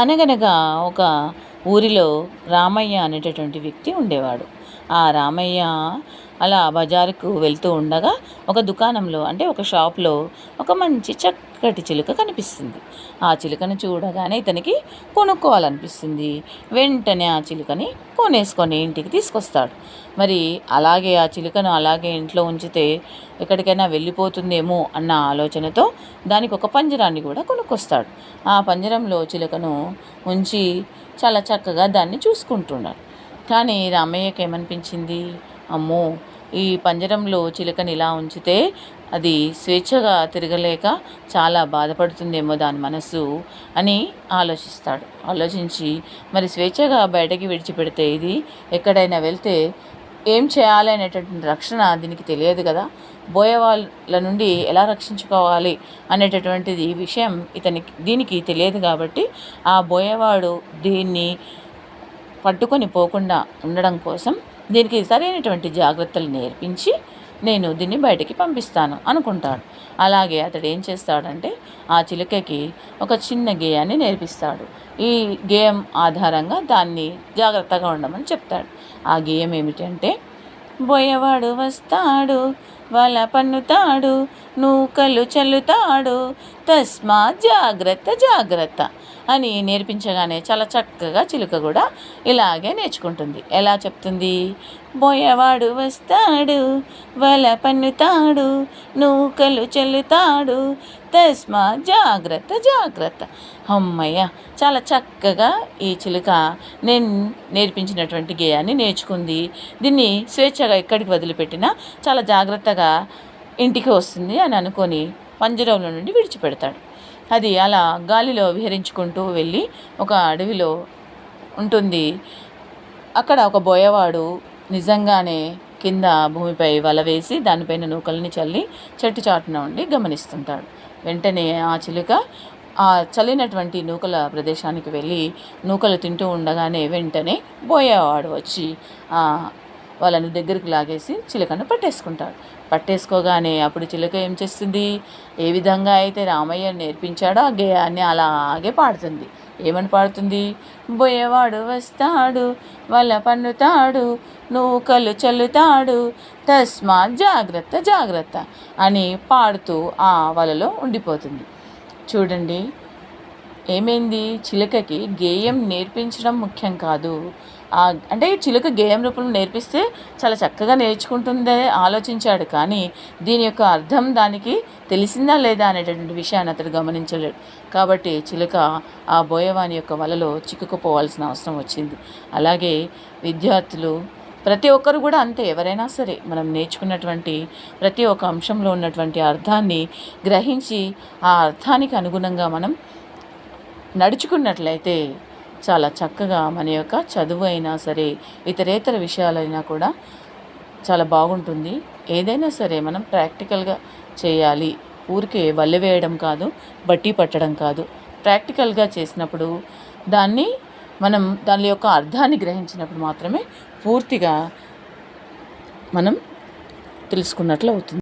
అనగనగా ఒక ఊరిలో రామయ్య అనేటటువంటి వ్యక్తి ఉండేవాడు. ఆ రామయ్య అలా బజారుకు వెళ్తూ ఉండగా ఒక దుకాణంలో అంటే ఒక షాప్లో ఒక మంచి చక్కటి చిలుక కనిపిస్తుంది. ఆ చిలుకను చూడగానే ఇతనికి కొనుక్కోవాలనిపిస్తుంది. వెంటనే ఆ చిలుకని కొనేసుకొని ఇంటికి తీసుకొస్తాడు. మరి అలాగే ఆ చిలుకను అలాగే ఇంట్లో ఉంచితే ఎక్కడికైనా వెళ్ళిపోతుందేమో అన్న ఆలోచనతో దానికి ఒక పంజరాన్ని కూడా కొనుక్కొస్తాడు. ఆ పంజరంలో చిలుకను ఉంచి చాలా చక్కగా దాన్ని చూసుకుంటున్నాడు. కానీ రామయ్యకి ఏమనిపించింది, అమ్మో, ఈ పంజరంలో చిలుకని ఇలా ఉంచితే అది స్వేచ్ఛగా తిరగలేక చాలా బాధపడుతుందేమో దాని మనసు అని ఆలోచించి మరి స్వేచ్ఛగా బయటకి విడిచిపెడితే ఇది ఎక్కడైనా వెళ్తే ఏం చేయాలి అనేటటువంటి రక్షణ దీనికి తెలియదు కదా, బోయే వాళ్ళ నుండి ఎలా రక్షించుకోవాలి అనేటటువంటిది విషయం దీనికి తెలియదు. కాబట్టి ఆ బోయేవాడు దీన్ని పట్టుకొని పోకుండా ఉండడం కోసం దీనికి సరైనటువంటి జాగ్రత్తలు నేర్పించి నేను దీన్ని బయటికి పంపిస్తాను అనుకుంటాడు. అలాగే అతడు ఏం చేస్తాడంటే ఆ చిలుకకి ఒక చిన్న గేయాన్ని నేర్పిస్తాడు. ఈ గేయం ఆధారంగా దాన్ని జాగ్రత్తగా ఉండమని చెప్తాడు. ఆ గేయం ఏమిటంటే, బోయవాడు వస్తాడు, వల పన్నుతాడు, నూకలు చల్లుతాడు, తస్మా జాగ్రత్త జాగ్రత్త అని నేర్పించగానే చాలా చక్కగా చిలుక కూడా ఇలాగే నేర్చుకుంటుంది. ఎలా చెప్తుంది, బోయవాడు వస్తాడు, వల పన్నుతాడు, నూకలు చల్లుతాడు, తస్మా జాగ్రత్త జాగ్రత్త. అమ్మయ్య, చాలా చక్కగా ఈ చిలుక నేను నేర్పించినటువంటి గేయాన్ని నేర్చుకుంది. దీన్ని స్వేచ్ఛగా ఎక్కడికి వదిలిపెట్టినా చాలా జాగ్రత్తగా ఇంటికి వస్తుంది అని అనుకొని పంజరంలో నుండి విడిచిపెడతాడు. అది అలా గాలిలో విహరించుకుంటూ వెళ్ళి ఒక అడవిలో ఉంటుంది. అక్కడ ఒక బోయవాడు నిజంగానే కింద భూమిపై వల వేసి దానిపైన నూకల్ని చల్లి చెట్టు చాటున ఉండి గమనిస్తుంటాడు. వెంటనే ఆ చిలుక ఆ చల్లినటువంటి నూకల ప్రదేశానికి వెళ్ళి నూకలు తింటూ ఉండగానే వెంటనే బోయేవాడు వచ్చి వాళ్ళని దగ్గరికి లాగేసి చిలుకను పట్టేసుకోగానే అప్పుడు చిలుక ఏం చేస్తుంది, ఏ విధంగా అయితే రామయ్య నేర్పించాడో ఆ గేయాన్ని అలాగే పాడుతుంది. ఏమని పాడుతుంది, బోయేవాడు వస్తాడు, వల పన్నుతాడు, నూకలు చల్లుతాడు, తస్మా జాగ్రత్త జాగ్రత్త అని పాడుతూ ఆ వలలో ఉండిపోతుంది. చూడండి, ఏమైంది, చిలుకకి గేయం నేర్పించడం ముఖ్యం కాదు. అంటే చిలుక గేయం రూపంలో నేర్పిస్తే చాలా చక్కగా నేర్చుకుంటుందే ఆలోచించాడు. కానీ దీని యొక్క అర్థం దానికి తెలిసిందా లేదా అనేటటువంటి విషయాన్ని అతడు గమనించలేడు. కాబట్టి చిలుక ఆ బోయవాని యొక్క వలలో చిక్కుకుపోవాల్సిన అవసరం వచ్చింది. అలాగే విద్యార్థులు ప్రతి ఒక్కరు కూడా అంతే. ఎవరైనా సరే మనం నేర్చుకున్నటువంటి ప్రతి ఒక్క అంశంలో ఉన్నటువంటి అర్థాన్ని గ్రహించి ఆ అర్థానికి అనుగుణంగా మనం నడుచుకున్నట్లయితే చాలా చక్కగా మన యొక్క చదువు అయినా సరే ఇతరేతర విషయాలైనా కూడా చాలా బాగుంటుంది. ఏదైనా సరే మనం ప్రాక్టికల్గా చేయాలి. ఊరికే వల్లె వేయడం కాదు, బట్టి పట్టడం కాదు. ప్రాక్టికల్గా చేసినప్పుడు దాని యొక్క అర్థాన్ని గ్రహించినప్పుడు మాత్రమే పూర్తిగా మనం తెలుసుకున్నట్లు అవుతుంది.